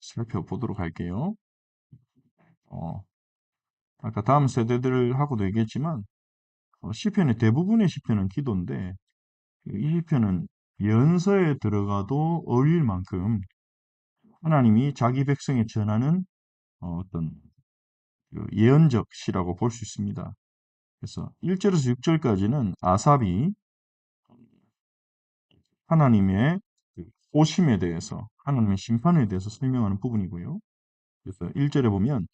살펴보도록 할게요. 어, 아까 다음 세대들하고도 얘기했지만 시편의 대부분의 시편은 기도인데 이 시편은 연서에 들어가도 어울릴 만큼 하나님이 자기 백성에 전하는 어떤 그 예언적 시라고 볼 수 있습니다. 그래서 1절에서 6절까지는 아삽이 하나님의 그 오심에 대해서, 하나님의 심판에 대해서 설명하는 부분이고요. 그래서 1절에 보면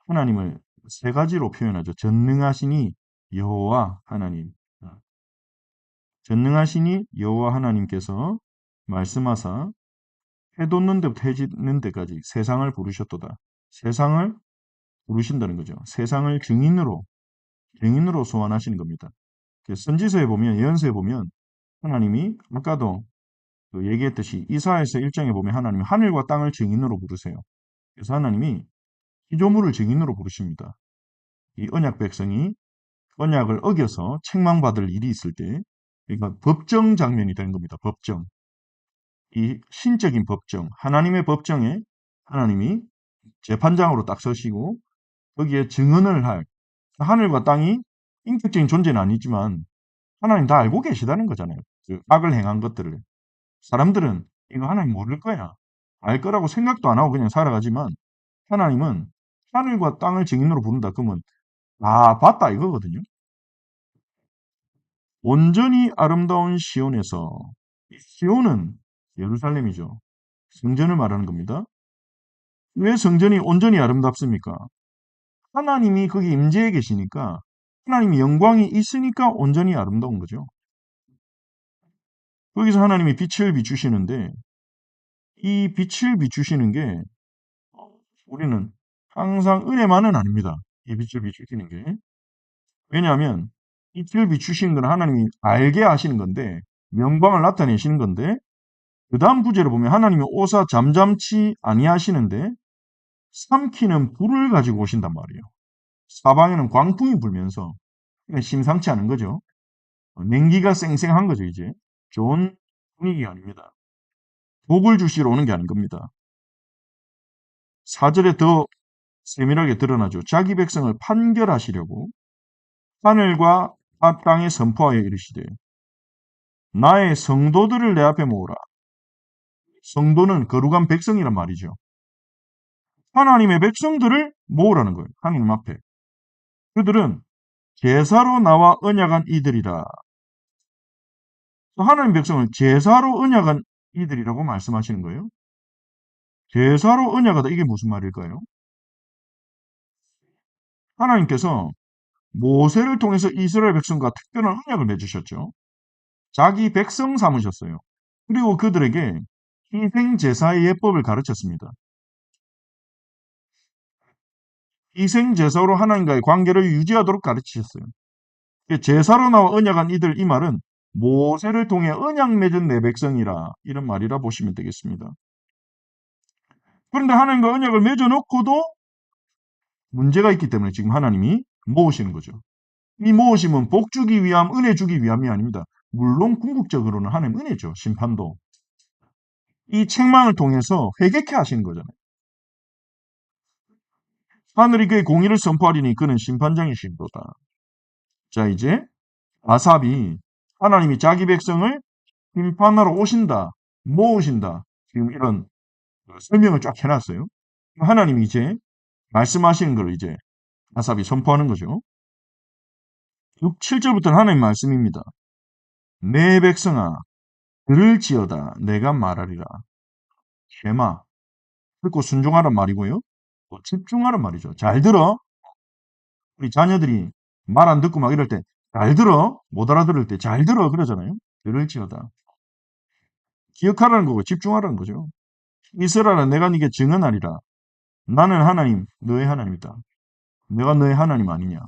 하나님을 세 가지로 표현하죠. 전능하시니 여호와 하나님. 전능하시니 여호와 하나님께서 말씀하사 해 돋는 데부터 해 지는 데까지 세상을 부르셨도다. 세상을 부르신다는 거죠. 세상을 증인으로 소환하시는 겁니다. 선지서에 보면, 예언서에 보면 하나님이 아까도 그 얘기했듯이 이사야서 1장에 보면 하나님이 하늘과 땅을 증인으로 부르세요. 그래서 하나님이 피조물을 증인으로 부르십니다. 이 언약 백성이 언약을 어겨서 책망받을 일이 있을 때, 그러니까 법정 장면이 되는 겁니다. 법정. 이 신적인 법정, 하나님의 법정에 하나님이 재판장으로 딱 서시고 거기에 증언을 할, 하늘과 땅이 인격적인 존재는 아니지만 하나님 다 알고 계시다는 거잖아요. 그 악을 행한 것들을. 사람들은 이거 하나님 모를 거야. 알 거라고 생각도 안 하고 그냥 살아가지만 하나님은 하늘과 땅을 증인으로 부른다. 그러면 아, 봤다 이거거든요. 온전히 아름다운 시온에서, 시온은 예루살렘이죠. 성전을 말하는 겁니다. 왜 성전이 온전히 아름답습니까? 하나님이 거기 임재해 계시니까, 하나님의 영광이 있으니까 온전히 아름다운 거죠. 거기서 하나님이 빛을 비추시는데 이 빛을 비추시는 게 우리는 항상 은혜만은 아닙니다. 이 빛을 비추시는 게. 왜냐하면 빛을 비추시는 건 하나님이 알게 하시는 건데, 영광을 나타내시는 건데, 그 다음 구절을 보면 하나님이 오사 잠잠치 아니하시는데 삼키는 불을 가지고 오신단 말이에요. 사방에는 광풍이 불면서 심상치 않은 거죠. 냉기가 쌩쌩한 거죠, 이제. 좋은 분위기가 아닙니다. 복을 주시러 오는 게 아닌 겁니다. 4절에 더 세밀하게 드러나죠. 자기 백성을 판결하시려고 하늘과 땅에 선포하여 이르시되 나의 성도들을 내 앞에 모으라. 성도는 거룩한 백성이란 말이죠. 하나님의 백성들을 모으라는 거예요. 하나님 앞에. 그들은 제사로 나와 언약한 이들이라. 하나님 백성을 제사로 언약한 이들이라고 말씀하시는 거예요. 제사로 언약하다 이게 무슨 말일까요? 하나님께서 모세를 통해서 이스라엘 백성과 특별한 언약을 맺으셨죠. 자기 백성 삼으셨어요. 그리고 그들에게 희생 제사의 예법을 가르쳤습니다. 희생 제사로 하나님과의 관계를 유지하도록 가르치셨어요. 제사로 나와 언약한 이들, 이 말은 모세를 통해 언약 맺은 내 백성이라, 이런 말이라 보시면 되겠습니다. 그런데 하나님과 언약을 맺어놓고도 문제가 있기 때문에 지금 하나님이 모으시는 거죠. 이 모으심은 복 주기 위함, 은혜 주기 위함이 아닙니다. 물론 궁극적으로는 하나님 은혜죠. 심판도. 이 책망을 통해서 회개케 하시는 거잖아요. 하늘이 그의 공의를 선포하리니 그는 심판장이시도다. 자, 이제 아삽이 하나님이 자기 백성을 심판하러 오신다, 모으신다, 지금 이런 설명을 쫙 해놨어요. 하나님이 이제 말씀하시는 걸 이제 아삽이 선포하는 거죠. 6, 7절부터는 하나님 말씀입니다. 내 백성아, 들을지어다 내가 말하리라. 쉐마, 듣고 순종하란 말이고요. 또 집중하란 말이죠. 잘 들어. 우리 자녀들이 말 안 듣고 막 이럴 때 잘 들어. 못 알아들을 때 잘 들어 그러잖아요. 들을지어다. 기억하라는 거고 집중하라는 거죠. 이스라엘아 내가 네게 증언하리라. 나는 하나님, 너의 하나님이다. 내가 너의 하나님 아니냐.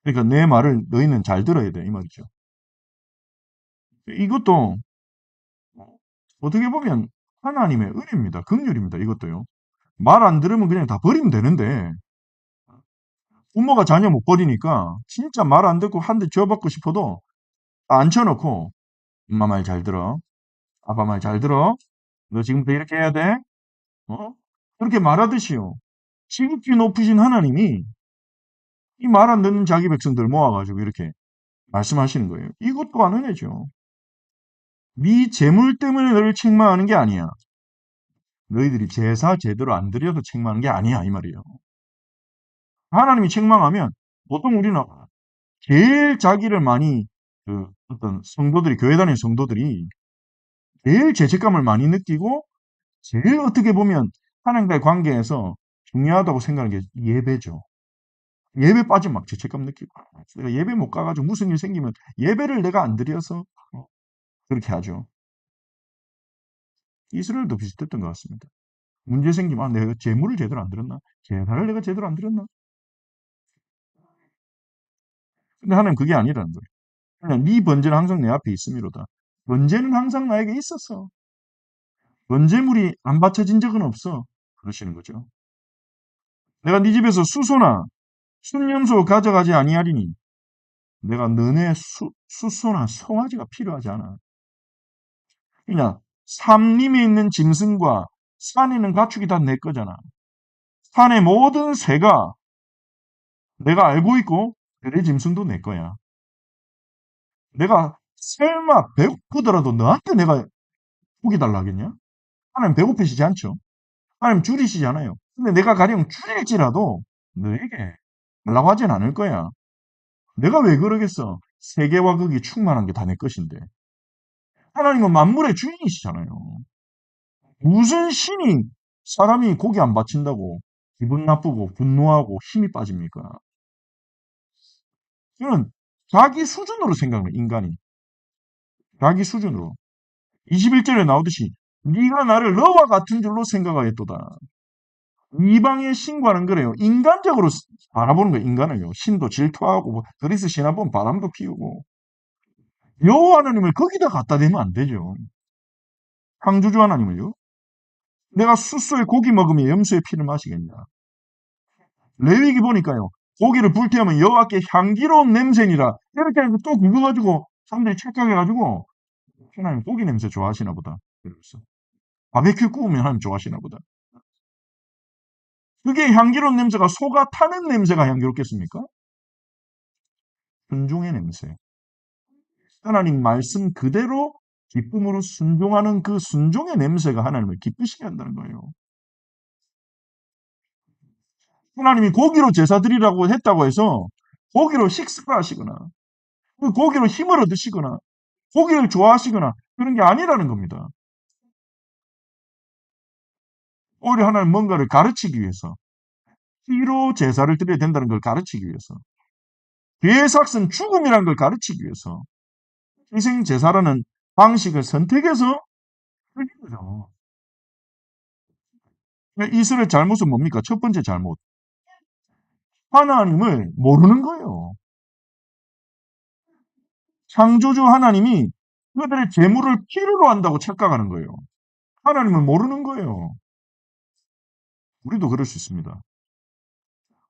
그러니까 내 말을 너희는 잘 들어야 돼 이 말이죠. 이것도 어떻게 보면 하나님의 은혜입니다. 긍휼입니다. 이것도요. 말 안 들으면 그냥 다 버리면 되는데 부모가 자녀 못 버리니까 진짜 말 안 듣고 한 대 줘받고 싶어도 앉혀놓고 엄마 말 잘 들어. 아빠 말 잘 들어. 너 지금부터 이렇게 해야 돼. 어? 그렇게 말하듯이요. 지극히 높으신 하나님이 이 말 안 듣는 자기 백성들 모아가지고 이렇게 말씀하시는 거예요. 이것도 안 은혜죠. 네 재물 때문에 너를 책망하는 게 아니야. 너희들이 제사 제대로 안 드려도 책망하는 게 아니야 이 말이에요. 하나님이 책망하면 보통 우리는 제일 자기를 많이 그 어떤 성도들이 교회 다니는 성도들이 제일 죄책감을 많이 느끼고 제일 어떻게 보면 하나님과의 관계에서 중요하다고 생각하는 게 예배죠. 예배 빠지면 막 죄책감 느끼고 내가 예배 못 가가지고 무슨 일 생기면 예배를 내가 안 드려서 그렇게 하죠. 이스라엘도 비슷했던 것 같습니다. 문제 생기면 내가 재물을 제대로 안 드렸나? 제사를 내가 제대로 안 드렸나? 근데 하나님 그게 아니라는 거예요. 그냥 네 번제는 항상 내 앞에 있음이로다. 번제는 항상 나에게 있었어. 번제물이 안 바쳐진 적은 없어. 그러시는 거죠. 내가 네 집에서 수소나 순염소 가져가지 아니하리니 내가 너네 수소나 송아지가 필요하지 않아. 그냥 산림에 있는 짐승과 산에 있는 가축이 다 내 거잖아. 산의 모든 새가 내가 알고 있고 내 짐승도 내 거야. 내가 설마 배고프더라도 너한테 내가 고기 달라 하겠냐? 하나님 배고프시지 않죠? 하나님 줄이시지 않아요. 근데 내가 가령 줄일지라도 너에게 달라고 하진 않을 거야. 내가 왜 그러겠어? 세계와 극이 충만한 게 다 내 것인데. 하나님은 만물의 주인이시잖아요. 무슨 신이 사람이 고기 안 바친다고 기분 나쁘고 분노하고 힘이 빠집니까? 저는 자기 수준으로 생각해요, 인간이. 자기 수준으로. 21절에 나오듯이 네가 나를 너와 같은 줄로 생각하였도다. 이방의 신과는 그래요. 인간적으로 바라보는 거예요. 인간을요. 신도 질투하고 뭐 그리스 신화 보면 바람도 피우고 여호와 하나님을 거기다 갖다 대면 안 되죠. 창조주 하나님을요. 내가 숫소의 고기 먹으면 염소의 피를 마시겠냐. 레위기 보니까요. 고기를 불태우면 여호와께 향기로운 냄새니라. 이렇게 해서 또 그거 가지고 사람들이 착각해가지고 하나님 고기 냄새 좋아하시나 보다. 그러면서 바베큐 구우면 하나님 좋아하시나 보다. 그게 향기로운 냄새가 소가 타는 냄새가 향기롭겠습니까? 순종의 냄새. 하나님 말씀 그대로 기쁨으로 순종하는 그 순종의 냄새가 하나님을 기쁘시게 한다는 거예요. 하나님이 고기로 제사 드리라고 했다고 해서 고기로 식사를 하시거나 그 고기로 힘을 얻으시거나 고기를 좋아하시거나 그런 게 아니라는 겁니다. 오히려 하나님 뭔가를 가르치기 위해서 피로 제사를 드려야 된다는 걸 가르치기 위해서 죄의 삭은 죽음이라는 걸 가르치기 위해서 희생 제사라는 방식을 선택해서 그런 거죠. 이스라엘 잘못은 뭡니까? 첫 번째 잘못. 하나님을 모르는 거예요. 창조주 하나님이 그들의 재물을 필요로 한다고 착각하는 거예요. 하나님을 모르는 거예요. 우리도 그럴 수 있습니다.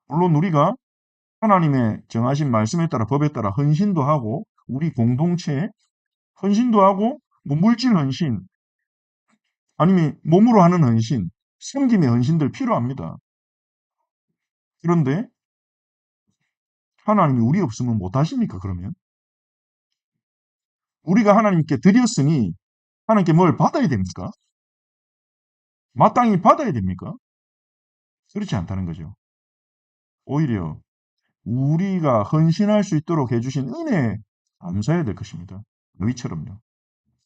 물론 우리가 하나님의 정하신 말씀에 따라 법에 따라 헌신도 하고 우리 공동체에 헌신도 하고 뭐 물질 헌신 아니면 몸으로 하는 헌신, 섬김의 헌신들 필요합니다. 그런데 하나님이 우리 없으면 못 하십니까? 그러면 우리가 하나님께 드렸으니 하나님께 뭘 받아야 됩니까? 마땅히 받아야 됩니까? 그렇지 않다는 거죠. 오히려 우리가 헌신할 수 있도록 해주신 은혜에 감사해야 될 것입니다. 너희처럼요.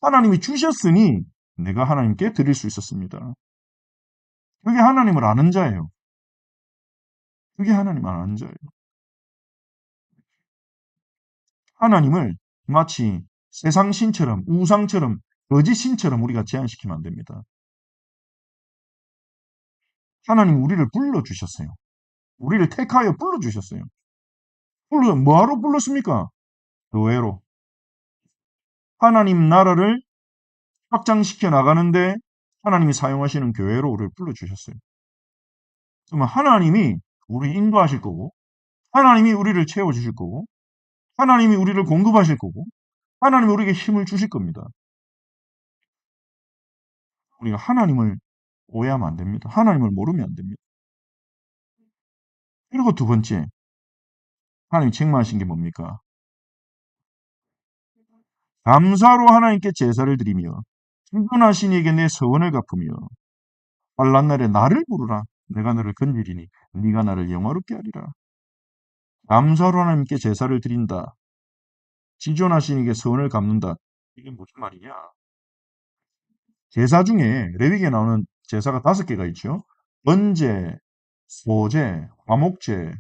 하나님이 주셨으니 내가 하나님께 드릴 수 있었습니다. 그게 하나님을 아는 자예요. 그게 하나님을 아는 자예요. 하나님을 마치 세상 신처럼 우상처럼 거짓 신처럼 우리가 제한시키면 안 됩니다. 하나님 우리를 불러주셨어요. 우리를 택하여 불러주셨어요. 뭐하러 불렀습니까? 교회로. 하나님 나라를 확장시켜 나가는데 하나님이 사용하시는 교회로 우리를 불러주셨어요. 그러면 하나님이 우리 인도하실 거고 하나님이 우리를 채워주실 거고 하나님이 우리를 공급하실 거고 하나님이 우리에게 힘을 주실 겁니다. 우리가 하나님을 오해하면 안 됩니다. 하나님을 모르면 안 됩니다. 그리고 두 번째, 하나님 책망하신 게 뭡니까? 감사로 하나님께 제사를 드리며 충분하신 이에게 내 서원을 갚으며 환난 날에 나를 부르라. 내가 너를 건지리니 네가 나를 영화롭게 하리라. 감사로 하나님께 제사를 드린다. 지존하신 이에게 서원을 갚는다. 이게 무슨 말이냐? 제사 중에 레위기에 나오는 제사가 5개가 있죠. 번제, 소제, 화목제,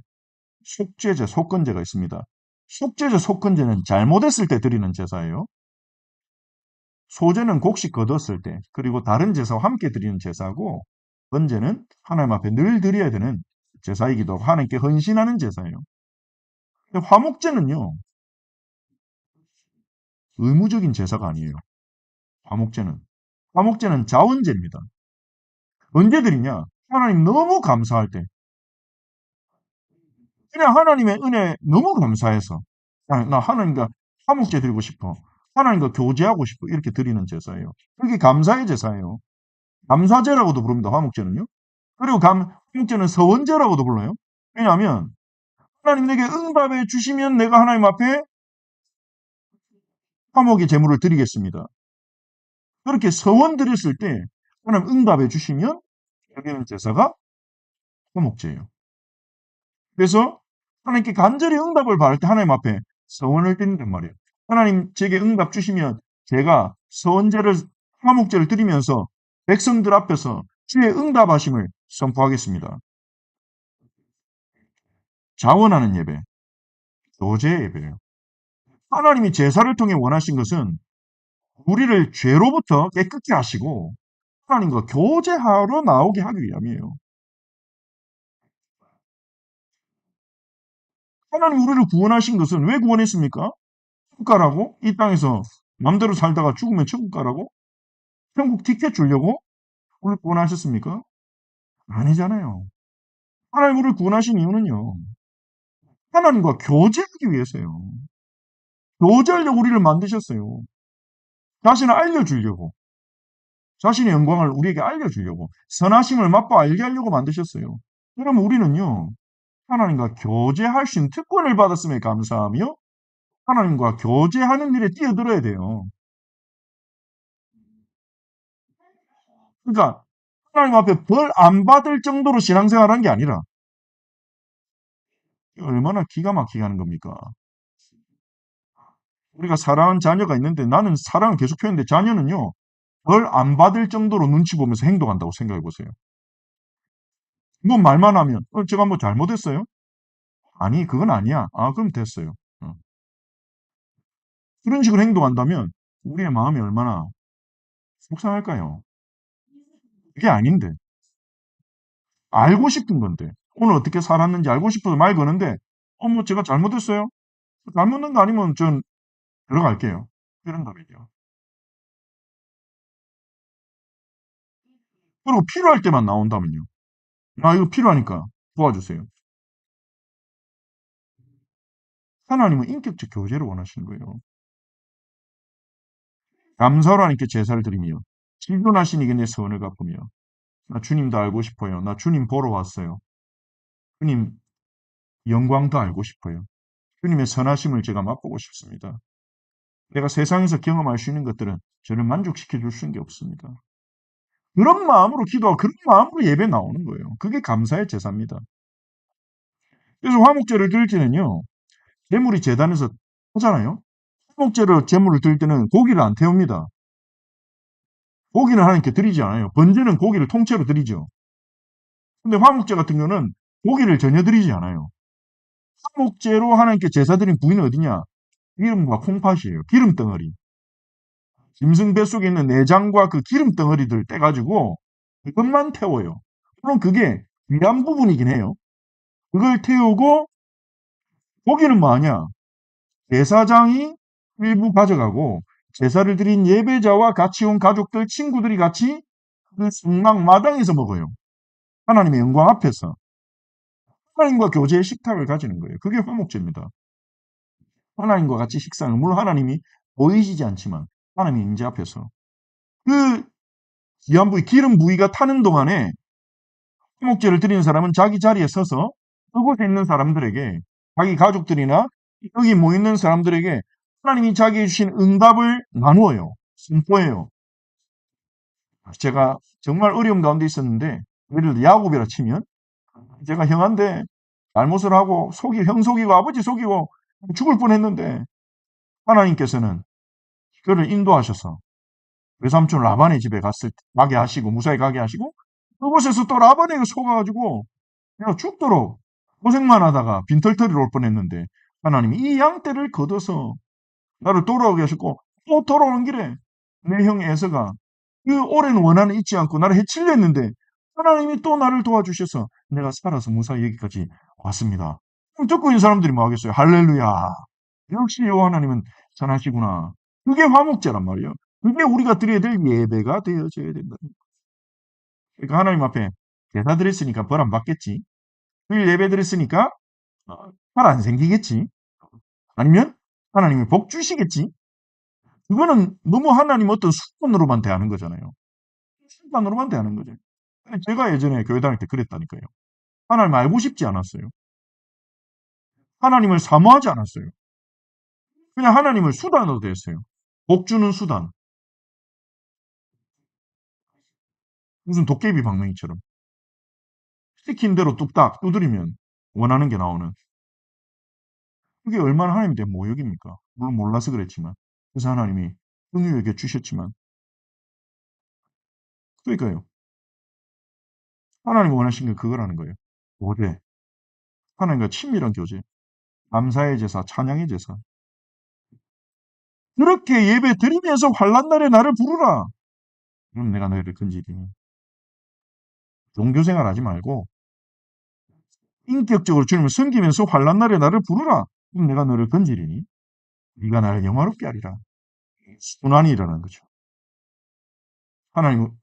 속죄제, 속건제가 있습니다. 속죄제, 속건제는 잘못했을 때 드리는 제사예요. 소제는 곡식 거뒀을 때, 그리고 다른 제사와 함께 드리는 제사고, 번제는 하나님 앞에 늘 드려야 되는 제사이기도 하고 하나님께 헌신하는 제사예요. 근데 화목제는요, 의무적인 제사가 아니에요. 화목제는. 화목제는 자원제입니다. 언제 드리냐? 하나님 너무 감사할 때. 그냥 하나님의 은혜 너무 감사해서. 나 하나님과 화목제 드리고 싶어. 하나님과 교제하고 싶어. 이렇게 드리는 제사예요. 그게 감사의 제사예요. 감사제라고도 부릅니다. 화목제는요. 그리고 화목제는 서원제라고도 불러요. 왜냐하면 하나님 내게 응답해 주시면 내가 하나님 앞에 화목의 제물을 드리겠습니다. 그렇게 서원 드렸을 때 하나님 응답해 주시면 여기는 제사가 화목제예요. 그래서 하나님께 간절히 응답을 바랄 때 하나님 앞에 서원을 드린단 말이에요. 하나님 제게 응답 주시면 제가 서원제를 화목제를 드리면서 백성들 앞에서 주의 응답하심을 선포하겠습니다. 자원하는 예배, 교제 예배예요. 하나님이 제사를 통해 원하신 것은 우리를 죄로부터 깨끗게 하시고 하나님과 교제하러 나오게 하기 위함이에요. 하나님 우리를 구원하신 것은 왜 구원했습니까? 천국 가라고? 이 땅에서 마음대로 살다가 죽으면 천국 가라고? 천국 티켓 주려고 우리를 구원하셨습니까? 아니잖아요. 하나님 우리를 구원하신 이유는요. 하나님과 교제하기 위해서요. 교제하려고 우리를 만드셨어요. 자신을 알려주려고. 자신의 영광을 우리에게 알려주려고. 선하심을 맛보 알게 하려고 만드셨어요. 그러면 우리는요. 하나님과 교제할 수 있는 특권을 받았음에 감사하며 하나님과 교제하는 일에 뛰어들어야 돼요. 그러니까 하나님 앞에 벌 안 받을 정도로 신앙생활한 게 아니라 얼마나 기가 막히게 하는 겁니까? 우리가 사랑하는 자녀가 있는데 나는 사랑을 계속 표현했는데 자녀는요. 벌 안 받을 정도로 눈치 보면서 행동한다고 생각해 보세요. 뭐 말만 하면 제가 뭐 잘못했어요? 아니 그건 아니야. 아 그럼 됐어요. 그런 식으로 행동한다면 우리의 마음이 얼마나 속상할까요? 그게 아닌데 알고 싶은 건데 오늘 어떻게 살았는지 알고 싶어서 말 거는데 뭐 제가 잘못했어요? 잘못한 거 아니면 전 들어갈게요. 이런 거죠. 그리고 필요할 때만 나온다면요. 아 이거 필요하니까 도와주세요. 하나님은 인격적 교제를 원하시는 거예요. 감사로 하나님께 제사를 드리며 질문하신 이게 내 서원을 갚으며 나 주님도 알고 싶어요. 나 주님 보러 왔어요. 주님 영광도 알고 싶어요. 주님의 선하심을 제가 맛보고 싶습니다. 내가 세상에서 경험할 수 있는 것들은 저를 만족시켜 줄 수 있는 게 없습니다. 그런 마음으로 기도하고 그런 마음으로 예배 나오는 거예요. 그게 감사의 제사입니다. 그래서 화목제를 드릴 때는요. 제물이 제단에서 하잖아요. 화목제를 제물을 드릴 때는 고기를 안 태웁니다. 고기는 하나님께 드리지 않아요. 번제는 고기를 통째로 드리죠. 근데 화목제 같은 경우는 고기를 전혀 드리지 않아요. 화목제로 하나님께 제사 드린 부위는 어디냐? 기름과 콩팥이에요. 기름 덩어리. 짐승 뱃속에 있는 내장과 그 기름 덩어리들 떼가지고 그것만 태워요. 물론 그게 귀한 부분이긴 해요. 그걸 태우고 고기는 뭐하냐? 제사장이 일부 가져가고 제사를 드린 예배자와 같이 온 가족들, 친구들이 같이 그 성막 마당에서 먹어요. 하나님의 영광 앞에서. 하나님과 교제의 식탁을 가지는 거예요. 그게 화목제입니다. 하나님과 같이 식사를, 물론 하나님이 보이시지 않지만 하나님의 임재 앞에서. 그 귀한 부위, 기름 부위가 타는 동안에 화목제를 드리는 사람은 자기 자리에 서서 그곳에 있는 사람들에게, 자기 가족들이나 여기 모이는 사람들에게 하나님이 자기에 주신 응답을 나누어요. 선포해요. 제가 정말 어려움 가운데 있었는데, 예를 들어 야곱이라 치면 제가 형한테 잘못을 하고 형 속이고 아버지 속이고 죽을 뻔했는데 하나님께서는 그를 인도하셔서 외삼촌 라반의 집에 가게 하시고 무사히 가게 하시고, 그곳에서 또 라반에게 속아가지고 내가 죽도록 고생만 하다가 빈털터리로 올 뻔했는데 하나님이 이 양떼를 걷어서 나를 돌아오게 하셨고, 또 돌아오는 길에 내 형 에서가 그 오랜 원한을 잊지 않고 나를 해치려 했는데 하나님이 또 나를 도와주셔서 내가 살아서 무사히 여기까지 왔습니다. 그럼 듣고 있는 사람들이 뭐 하겠어요? 할렐루야. 역시 여호와 하나님은 선하시구나. 그게 화목제란 말이에요. 그게 우리가 드려야 될 예배가 되어져야 된다. 그러니까 하나님 앞에 제사 드렸으니까 벌 안 받겠지. 그 예배 드렸으니까 팔 안 생기겠지. 아니면 하나님이 복 주시겠지. 그거는 너무 하나님 어떤 수단으로만 대하는 거잖아요. 수단으로만 대하는 거죠. 제가 예전에 교회 다닐 때 그랬다니까요. 하나님 알고 싶지 않았어요. 하나님을 사모하지 않았어요. 그냥 하나님을 수단으로 대했어요. 복 주는 수단. 무슨 도깨비 방망이처럼. 시킨 대로 뚝딱 두드리면 원하는 게 나오는. 그게 얼마나 하나님에 대한 모욕입니까? 물론 몰라서 그랬지만. 그래서 하나님이 긍휼에게 주셨지만. 그러니까요. 하나님이 원하신 게 그거라는 거예요. 교제. 하나님과 친밀한 교제. 감사의 제사, 찬양의 제사. 그렇게 예배 드리면서 환난날에 나를 부르라. 그럼 내가 너희를 건지리니. 종교생활 하지 말고 인격적으로 주님을 섬기면서 환난날에 나를 부르라. 그럼 내가 너를 건지리니. 네가 나를 영화롭게 하리라. 순환이 일어나는 거죠.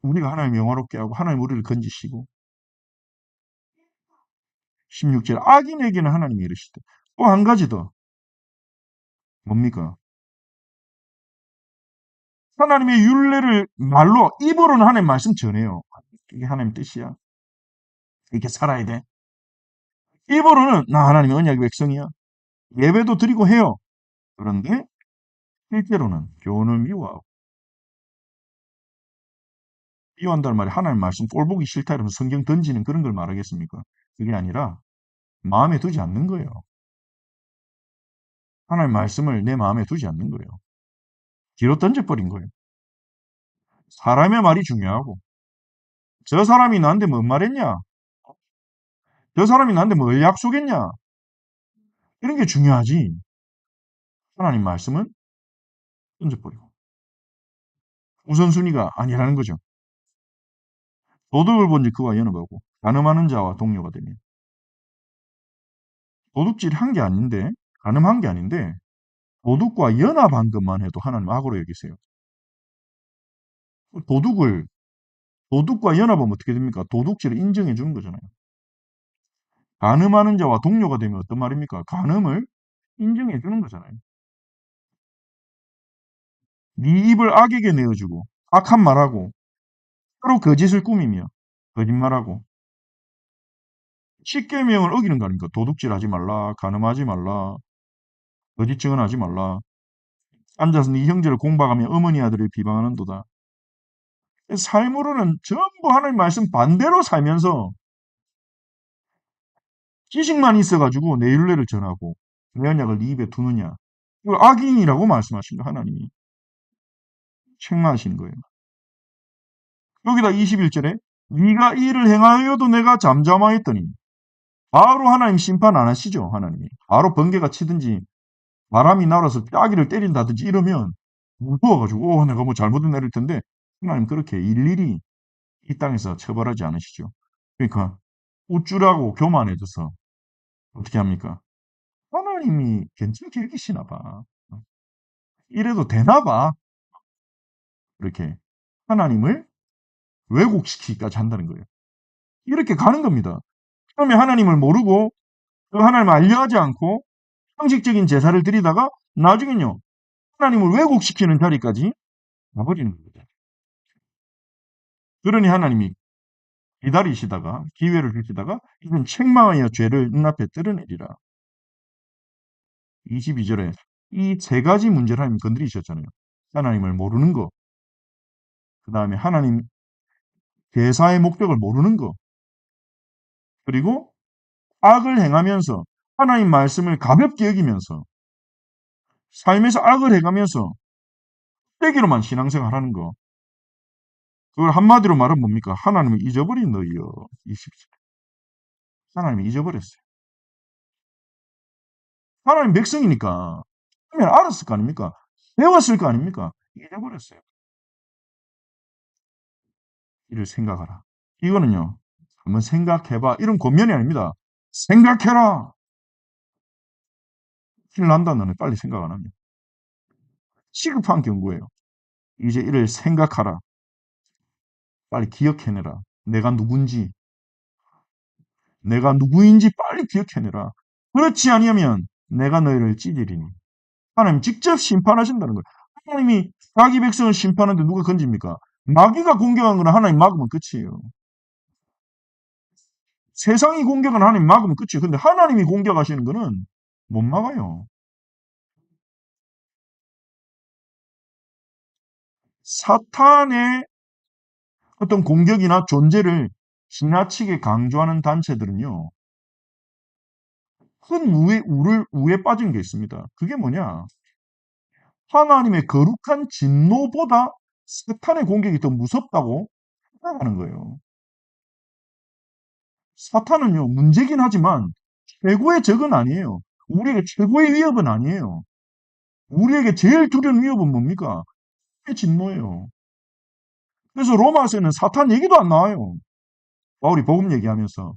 우리가 하나님 영화롭게 하고 하나님 우리를 건지시고. 16절 악인에게는 하나님이 이르시되. 또 한 가지 더. 뭡니까? 하나님의 율례를 말로, 입으로는 하나님 말씀 전해요. 이게 하나님 뜻이야. 이렇게 살아야 돼. 입으로는 나 하나님의 언약의 백성이야. 예배도 드리고 해요. 그런데 실제로는 교훈을 미워하고, 미워한다는 말이 하나님 말씀 꼴 보기 싫다 이러면서 성경 던지는 그런 걸 말하겠습니까? 그게 아니라 마음에 두지 않는 거예요. 하나님 말씀을 내 마음에 두지 않는 거예요. 뒤로 던져버린 거예요. 사람의 말이 중요하고, 저 사람이 나한테 뭔 말했냐? 저 사람이 나한테 뭘 약속했냐? 이런 게 중요하지. 하나님 말씀은 던져버리고. 우선순위가 아니라는 거죠. 도둑을 본지 그와 연합하고 간음하는 자와 동료가 되며. 도둑질 한 게 아닌데, 간음한 게 아닌데 도둑과 연합한 것만 해도 하나님 악으로 여기세요. 도둑과 연합하면 어떻게 됩니까? 도둑질을 인정해 주는 거잖아요. 간음하는 자와 동료가 되면 어떤 말입니까? 간음을 인정해 주는 거잖아요. 네 입을 악에게 내어주고 악한 말하고 서로 거짓을 꾸미며 거짓말하고 십계명을 어기는 거 아닙니까? 도둑질하지 말라, 간음하지 말라, 거짓 증언하지 말라, 앉아서 네 형제를 공박하며 어머니 아들을 비방하는도다. 삶으로는 전부 하나님 말씀 반대로 살면서 지식만 있어가지고 내 율례를 전하고 내 언약을 네 입에 두느냐. 이걸 악인이라고 말씀하신 거 하나님이. 책망하시는 거예요. 여기다 21절에 네가 이를 행하여도 내가 잠잠하였더니, 바로 하나님 심판 안 하시죠. 하나님이. 바로 번개가 치든지 바람이 날아서 따귀를 때린다든지 이러면 무서워가지고 내가 뭐 잘못을 내릴 텐데, 하나님 그렇게 일일이 이 땅에서 처벌하지 않으시죠. 그러니까 우쭐하고 교만해져서 어떻게 합니까? 하나님이 괜찮게 여기시나 봐. 이래도 되나 봐. 이렇게 하나님을 왜곡시키기까지 한다는 거예요. 이렇게 가는 겁니다. 처음에 하나님을 모르고 그 하나님을 알려하지 않고 형식적인 제사를 드리다가 나중엔요, 하나님을 왜곡시키는 자리까지 가버리는 겁니다. 그러니 하나님이 기다리시다가 기회를 주시다가 이건 책망하여 죄를 눈앞에 드러내리라. 22절에 이 세 가지 문제를 하나님 건드리셨잖아요. 하나님을 모르는 거, 그 다음에 하나님 대사의 목적을 모르는 거, 그리고 악을 행하면서 하나님 말씀을 가볍게 여기면서 삶에서 악을 해가면서 떼기로만 신앙생활하는 거. 그걸 한마디로 말하면 뭡니까? 하나님을 잊어버린 너희요. 20절. 하나님이 잊어버렸어요. 하나님 백성이니까 하면 알았을 거 아닙니까? 배웠을 거 아닙니까? 잊어버렸어요. 이를 생각하라. 이거는요. 한번 생각해봐. 이런 권면이 아닙니다. 생각해라. 큰일 난다. 너는 빨리 생각 안 하면. 시급한 경고예요. 이제 이를 생각하라. 빨리 기억해내라. 내가 누군지, 내가 누구인지 빨리 기억해내라. 그렇지 아니하면 내가 너희를 찢으리니. 하나님 직접 심판하신다는 거예요. 하나님이 자기 백성을 심판하는데 누가 건집니까? 마귀가 공격한 거는 하나님 막으면 끝이에요. 세상이 공격은 하나님 막으면 끝이에요. 근데 하나님이 공격하시는 거는 못 막아요. 사탄의 어떤 공격이나 존재를 지나치게 강조하는 단체들은요, 큰 우에 빠진 게 있습니다. 그게 뭐냐? 하나님의 거룩한 진노보다 사탄의 공격이 더 무섭다고 생각하는 거예요. 사탄은요, 문제긴 하지만 최고의 적은 아니에요. 우리에게 최고의 위협은 아니에요. 우리에게 제일 두려운 위협은 뭡니까? 진노예요. 그래서 로마서에는 사탄 얘기도 안 나와요. 바울이 복음 얘기하면서.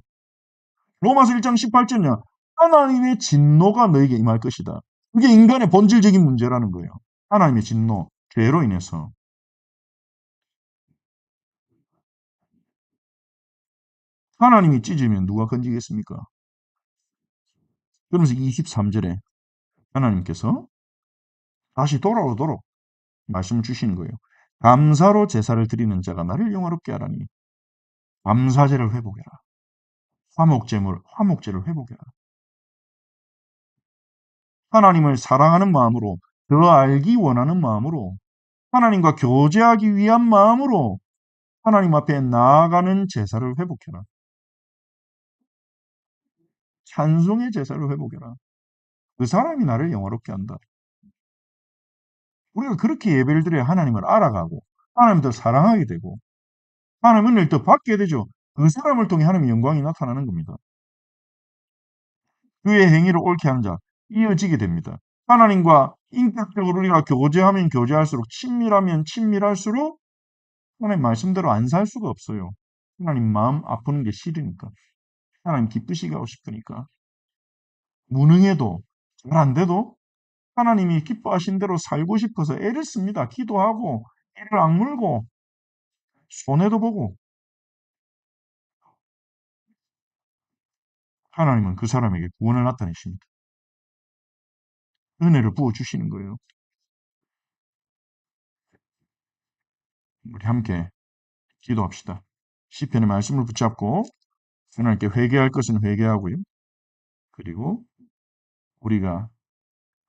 로마서 1장 18절이냐. 하나님의 진노가 너에게 임할 것이다. 그게 인간의 본질적인 문제라는 거예요. 하나님의 진노, 죄로 인해서. 하나님이 찢으면 누가 건지겠습니까? 그러면서 23절에 하나님께서 다시 돌아오도록 말씀을 주시는 거예요. 감사로 제사를 드리는 자가 나를 영화롭게 하라니 감사제를 회복해라. 화목제를 회복해라. 하나님을 사랑하는 마음으로, 더 알기 원하는 마음으로, 하나님과 교제하기 위한 마음으로 하나님 앞에 나아가는 제사를 회복해라. 찬송의 제사를 회복해라. 그 사람이 나를 영화롭게 한다. 우리가 그렇게 예배를 드려야 하나님을 알아가고 하나님을 더 사랑하게 되고 하나님 은혜를 더 받게 되죠. 그 사람을 통해 하나님의 영광이 나타나는 겁니다. 그의 행위를 옳게 하는 자 이어지게 됩니다. 하나님과 인격적으로 우리가 교제하면 교제할수록 친밀하면 친밀할수록 하나님 말씀대로 안 살 수가 없어요. 하나님 마음 아프는 게 싫으니까. 하나님 기쁘시게 하고 싶으니까. 무능해도 잘 안 돼도 하나님이 기뻐하신 대로 살고 싶어서 애를 씁니다. 기도하고 이를 악물고 손해도 보고 하나님은 그 사람에게 구원을 나타내십니다. 은혜를 부어주시는 거예요. 우리 함께 기도합시다. 시편의 말씀을 붙잡고 하나님께 회개할 것은 회개하고요. 그리고 우리가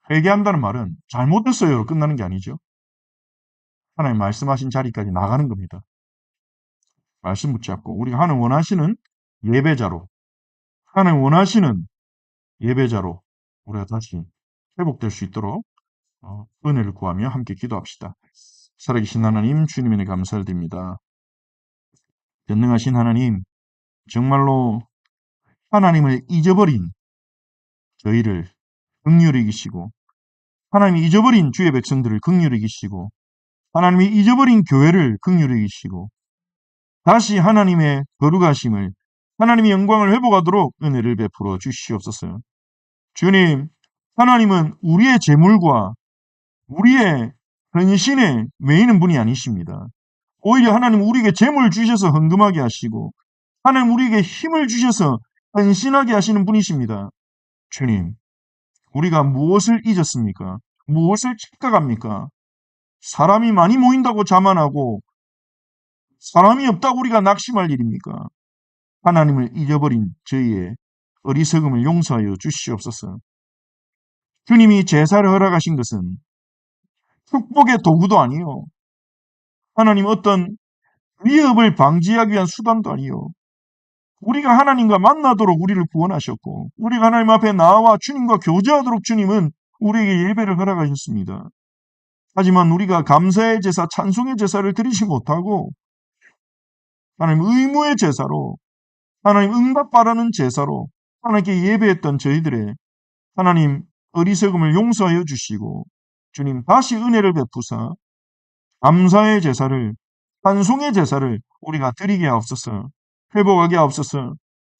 회개한다는 말은 잘못했어요로 끝나는 게 아니죠. 하나님 말씀하신 자리까지 나가는 겁니다. 말씀 붙잡고 우리가 하나님 원하시는 예배자로 하나님 원하시는 예배자로 우리가 다시 회복될 수 있도록 은혜를 구하며 함께 기도합시다. 살아계신 하나님 주님의 은혜 감사를 드립니다. 전능하신 하나님 정말로 하나님을 잊어버린 저희를 긍휼히 여기시고 하나님이 잊어버린 주의 백성들을 긍휼히 여기시고 하나님이 잊어버린 교회를 긍휼히 여기시고 다시 하나님의 거룩하심을 하나님의 영광을 회복하도록 은혜를 베풀어 주시옵소서. 주님, 하나님은 우리의 재물과 우리의 헌신에 매이는 분이 아니십니다. 오히려 하나님 우리에게 재물을 주셔서 헌금하게 하시고 하나님 우리에게 힘을 주셔서 헌신하게 하시는 분이십니다. 주님, 우리가 무엇을 잊었습니까? 무엇을 착각합니까? 사람이 많이 모인다고 자만하고 사람이 없다고 우리가 낙심할 일입니까? 하나님을 잊어버린 저희의 어리석음을 용서하여 주시옵소서. 주님이 제사를 허락하신 것은 축복의 도구도 아니요. 하나님 어떤 위협을 방지하기 위한 수단도 아니요. 우리가 하나님과 만나도록 우리를 구원하셨고 우리가 하나님 앞에 나와 주님과 교제하도록 주님은 우리에게 예배를 허락하셨습니다. 하지만 우리가 감사의 제사, 찬송의 제사를 드리지 못하고 하나님 의무의 제사로 하나님 응답 바라는 제사로 하나님께 예배했던 저희들의 하나님 어리석음을 용서하여 주시고 주님 다시 은혜를 베푸사 감사의 제사를 찬송의 제사를 우리가 드리게 하옵소서. 회복하게 하옵소서.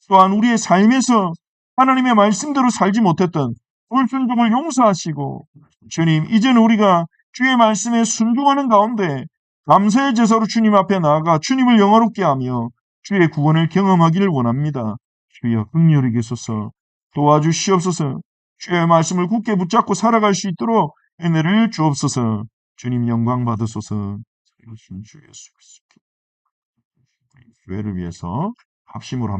또한 우리의 삶에서 하나님의 말씀대로 살지 못했던 불순종을 용서하시고 주님 이제는 우리가 주의 말씀에 순종하는 가운데 감사의 제사로 주님 앞에 나아가 주님을 영화롭게 하며 주의 구원을 경험하기를 원합니다. 주여 긍휼히 계소서 도와주시옵소서. 주의 말씀을 굳게 붙잡고 살아갈 수 있도록 은혜를 주옵소서. 주님 영광 받으소서. 주 예수 그리스도 교회를 위해서 합심으로 한번